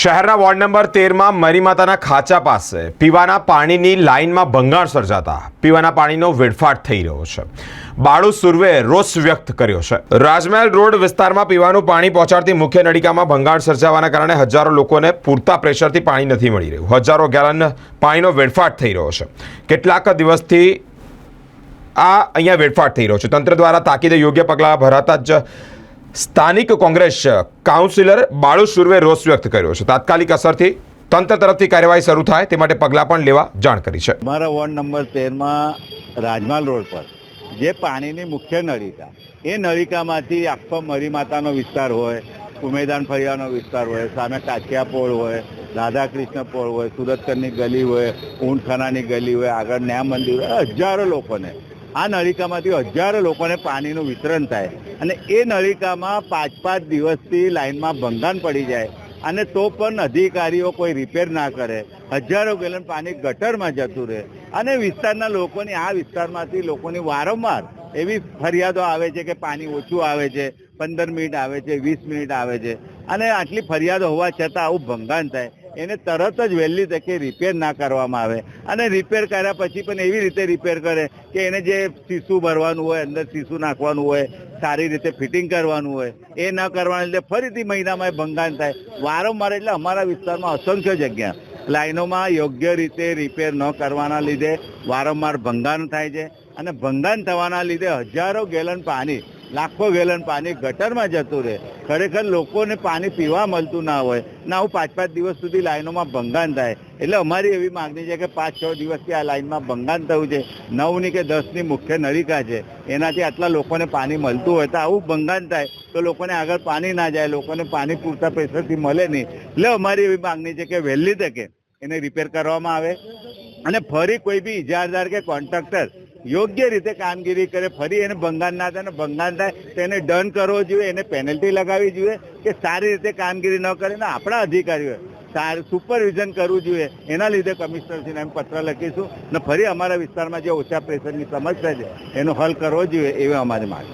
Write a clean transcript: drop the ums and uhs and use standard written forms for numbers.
શહેરના ward number 13માં મરીમાતાના ખાંચા પાસે પીવાના પાણીની લાઇનમાં ભંગાણ સર્જાતા પીવાના પાણીનો વેડફાટ થઈ રહ્યો છે. બાળુ સુર્વેએ રોષ વ્યક્ત કર્યો છે. રાજમહેલ રોડ વિસ્તારમાં પીવાનું પાણી પહોંચાડતી મુખ્ય નળિકામાં ભંગાણ સર્જાવાના કારણે હજારો લોકોને પૂરતા પ્રેશરથી પાણી નથી મળી રહ્યું. હજારો ગેલન પાણીનો વેડફાટ થઈ રહ્યો છે. કેટલાક દિવસથી અહીંયા વેડફાટ થઈ રહ્યો છે. તંત્ર દ્વારા તાકીદે યોગ્ય પગલાં ભરાતા જ સ્થાનિક કોંગ્રેસ કાઉન્સિલર બાળુ સુર્વે રોષ વ્યક્ત કર્યો છે. તાત્કાલિક અસરથી તંત્ર તરફથી કાર્યવાહી શરૂ થાય તે માટે પગલાં પણ લેવા જાણ કરી છે. અમારા વોર્ડ નંબર 13માં રાજમહેલ રોડ પર જે પાણીની મુખ્ય નળિકા, એ નળિકામાંથી આખો મરીમાતાનો વિસ્તાર હોય, ઉમેદાન ફળિયાનો વિસ્તાર હોય, સામે કાચિયા પોળ હોય, રાધાકૃષ્ણ પોળ હોય, સુરતકરની ગલી હોય, ઊંટખાનાની ગલી હોય, આગળ ન્યા મંદિર હોય, હજારો લોકોને આ નળિકામાંથી હજારો લોકોને પાણીનું વિતરણ થાય અને એ નળિકામાં 5-5 દિવસથી લાઇનમાં ભંગાણ પડી જાય અને તો પણ અધિકારીઓ કોઈ રિપેર ના કરે. હજારો ગેલન પાણી ગટરમાં જતું રહે અને વિસ્તારના લોકોની આ વિસ્તારમાંથી લોકોની વારંવાર એવી ફરિયાદો આવે છે કે પાણી ઓછું આવે છે, 15 મિનિટ આવે છે, 20 મિનિટ આવે છે અને આટલી ફરિયાદો હોવા છતાં આવું ભંગાણ થાય એને તરત જ વહેલી તકે રિપેર ના કરવામાં આવે અને રિપેર કર્યા પછી પણ એવી રીતે રિપેર કરે કે એને જે શીશુ ભરવાનું હોય, અંદર શીશુ નાખવાનું હોય, સારી રીતે ફિટિંગ કરવાનું હોય, એ ન કરવાના લીધે ફરીથી મહિનામાં ભંગાણ થાય વારંવાર. એટલે અમારા વિસ્તારમાં અસંખ્ય જગ્યા લાઈનોમાં યોગ્ય રીતે રિપેર ન કરવાના લીધે વારંવાર ભંગાણ થાય છે અને ભંગાણ થવાના લીધે હજારો ગેલન પાણી, લાખો ગેલન પાણી ગટરમાં જતું રહે. ખરેખર લોકોને પાણી પીવા મળતું ના હોય ને આવું 5-5 દિવસ સુધી લાઈનોમાં ભંગાણ થાય. એટલે અમારી એવી માગણી છે કે 5-6 દિવસથી આ લાઈનમાં ભંગાણ થયું છે. 9ની કે 10ની મુખ્ય નળિકા છે, એનાથી આટલા લોકોને પાણી મળતું હોય તો આવું ભંગાણ થાય તો લોકોને આગળ પાણી ના જાય, લોકોને પાણી પૂરતા પ્રેશરથી મળે નહીં. એટલે અમારી એવી માગણી છે કે વહેલી તકે એને રિપેર કરવામાં આવે અને ફરી કોઈ બી ઇજારદાર કે કોન્ટ્રાક્ટર યોગ્ય રીતે કામગીરી કરે, ફરી એને ભંગાણ ના થાય. ભંગાણ થાય તો એને દંડ કરવો જોઈએ, એને પેનલ્ટી લગાવવી જોઈએ કે સારી રીતે કામગીરી ન કરે ને આપણા અધિકારીઓ સારું સુપરવિઝન કરવું જોઈએ. એના લીધે કમિશનરશ્રીને અમે પત્ર લખીશું ને ફરી અમારા વિસ્તારમાં જે ઓછા પ્રેશરની સમસ્યા છે એનો હલ કરવો જોઈએ એવી અમારી માંગ.